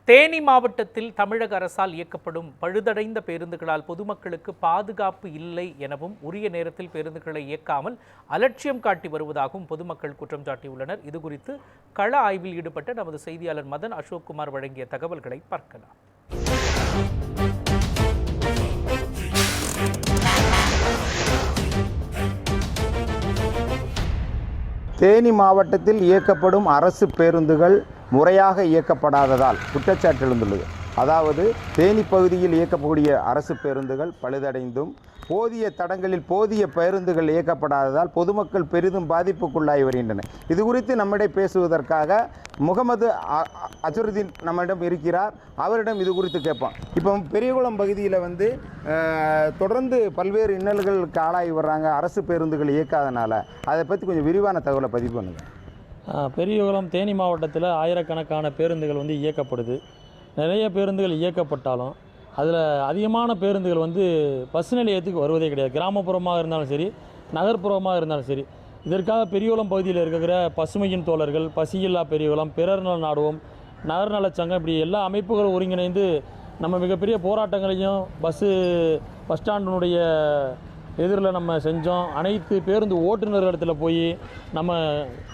தேனி மாவட்டத்தில் தமிழக அரசால் இயக்கப்படும் பழுதடைந்த பேருந்துகளால் பொதுமக்களுக்கு பாதுகாப்பு இல்லை எனவும் உரிய நேரத்தில் பேருந்துகளை இயக்காமல் அலட்சியம் காட்டி வருவதாகவும் பொதுமக்கள் குற்றம் சாட்டியுள்ளனர். இதுகுறித்து கள ஆய்வில் ஈடுபட்ட நமது செய்தியாளர் மதன் அசோக்குமார் வழங்கிய தகவல்களை பார்க்கலாம். தேனி மாவட்டத்தில் இயக்கப்படும் அரசு பேருந்துகள் முறையாக இயக்கப்படாததால் குற்றச்சாட்டு எழுந்துள்ளது. அதாவது தேனி பகுதியில் இயக்கக்கூடிய அரசு பேருந்துகள் பழுதடைந்தும் போதிய தடங்களில் போதிய பேருந்துகள் இயக்கப்படாததால் பொதுமக்கள் பெரிதும் பாதிப்புக்குள்ளாகி வருகின்றனர். இது குறித்து நம்மிடம் பேசுவதற்காக முகமது அஜருதீன் நம்மிடம் இருக்கிறார். அவரிடம் இது குறித்து கேட்போம். இப்போ பெரியகுளம் பகுதியில் தொடர்ந்து பல்வேறு இன்னல்களுக்கு ஆளாகி வர்றாங்க அரசு பேருந்துகள் இயக்காதனால. அதை பற்றி கொஞ்சம் விரிவான தகவலை பதிவு பண்ணுங்கள். பெரியகுளம் தேனி மாவட்டத்தில் ஆயிரக்கணக்கான பேருந்துகள் இயக்கப்படுது. நிறைய பேருந்துகள் இயக்கப்பட்டாலும் அதில் அதிகமான பேருந்துகள் பஸ் நிலையத்துக்கு வருவதே கிடையாது. கிராமப்புறமாக இருந்தாலும் சரி, நகர்ப்புறமாக இருந்தாலும் சரி. இதற்காக பெரியகுளம் பகுதியில் இருக்கிற பசுமையின் தோழர்கள், பசியில்லா பெரியகுளம், பிறர் நல நாடுவோம், நகர்நலச் சங்கம், இப்படி எல்லா அமைப்புகளும் ஒருங்கிணைந்து நம்ம மிகப்பெரிய போராட்டங்களையும் பஸ் ஸ்டாண்டினுடைய எதிரில் நம்ம செஞ்சோம். அனைத்து பேருந்து ஓட்டுநர்களிடத்தில் போய் நம்ம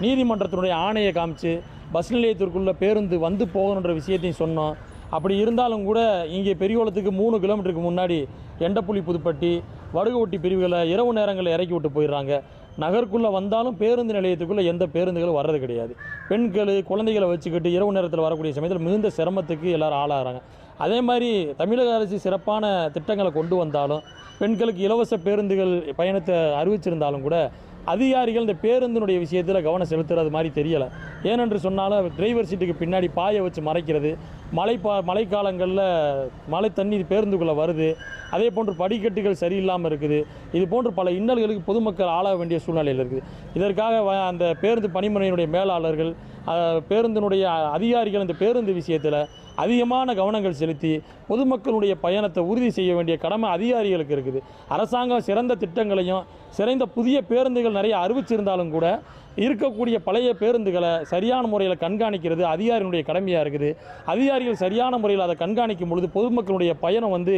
நீதிமன்றத்தினுடைய ஆணையை காமிச்சு பஸ் நிலையத்திற்குள்ளே பேருந்து போகணுன்ற விஷயத்தையும் சொன்னோம். அப்படி இருந்தாலும் கூட இங்கே பெரியகுளத்துக்கு 3 கிலோமீட்டருக்கு முன்னாடி எண்டப்புள்ளி, புதுப்பட்டி, வடுகவட்டி பிரிவுகளை இரவு நேரங்களில் இறக்கி விட்டு போயிடுறாங்க. நகருக்குள்ளே வந்தாலும் பேருந்து நிலையத்துக்குள்ளே எந்த பேருந்துகளும் வர்றது கிடையாது. பெண்கள், குழந்தைகளை வச்சுக்கிட்டு இரவு நேரத்தில் வரக்கூடிய சமயத்தில் மிகுந்த சிரமத்துக்கு எல்லோரும் ஆளாகிறாங்க. அதே மாதிரி தமிழக அரசு சிறப்பான திட்டங்களை கொண்டு வந்தாலும், பெண்களுக்கு இலவச பேருந்துகள் பயணத்தை அறிவிச்சிருந்தாலும் கூட அதிகாரிகள் இந்த பேருந்தினுடைய விஷயத்தில் கவனம் செலுத்துறது மாதிரி தெரியலை. ஏனென்று சொன்னாலும் டிரைவர் சீட்டுக்கு பின்னாடி பாயை வச்சு மறைக்கிறது, மழைக்காலங்களில் மழை தண்ணீர் பேருந்துக்குள்ளே வருது, அதே போன்று படிக்கட்டுகள் சரியில்லாமல் இருக்குது. இது போன்று பல இன்னல்களுக்கு பொதுமக்கள் ஆளாக வேண்டிய சூழ்நிலையில் இருக்குது. இதற்காக அந்த பேருந்து பணிமனையினுடைய மேலாளர்கள், பேருந்தினுடைய அதிகாரிகள் இந்த பேருந்து விஷயத்தில் அதிகமான கவனங்கள் செலுத்தி பொதுமக்களுடைய பயணத்தை உறுதி செய்ய வேண்டிய கடமை அதிகாரிகளுக்கு இருக்குது. அரசாங்கம் சிறந்த திட்டங்களையும் சிறந்த புதிய பேருந்துகள் நிறைய அறிவிச்சிருந்தாலும் கூட இருக்கக்கூடிய பழைய பேருந்துகளை சரியான முறையில் கண்காணிக்கிறது அதிகாரிகளுடைய கடமையாக இருக்குது. அதிகாரிகள் சரியான முறையில் அதை கண்காணிக்கும் பொழுது பொதுமக்களுடைய பயணம்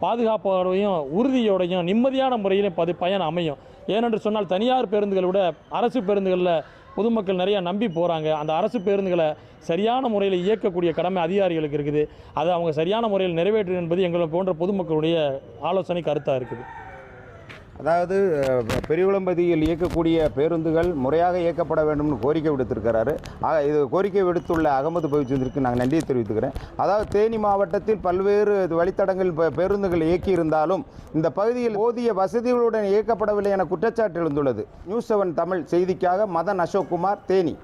பாதுகாப்போடையும் உறுதியோடையும் நிம்மதியான முறையில் பயணம் அமையும். ஏனென்று சொன்னால் தனியார் பேருந்துகளை விட அரசு பேருந்துகளில் பொதுமக்கள் நிறையா நம்பி போகிறாங்க. அந்த அரசு பேருந்துகளை சரியான முறையில் இயக்கக்கூடிய கடமை அதிகாரிகளுக்கு இருக்குது. அதை அவங்க சரியான முறையில் நிறைவேற்று என்பது எங்களை போன்ற பொதுமக்களுடைய ஆலோசனை கருத்தாக இருக்குது. அதாவது பெரியகுளம் பகுதியில் இயக்கக்கூடிய பேருந்துகள் முறையாக இயக்கப்பட வேண்டும்னு கோரிக்கை விடுத்திருக்கிறாரு. இது கோரிக்கை விடுத்துள்ள அகமது பவிச்சந்திற்கு நாங்கள் நன்றியை தெரிவித்துக்கிறேன். அதாவது தேனி மாவட்டத்தில் பல்வேறு வழித்தடங்கள் பேருந்துகள் இயக்கியிருந்தாலும் இந்த பகுதியில் போதிய வசதிகளுடன் இயக்கப்படவில்லை என குற்றச்சாட்டு எழுந்துள்ளது. நியூஸ் 7 தமிழ் செய்திக்காக மதன் அசோக்குமார், தேனி.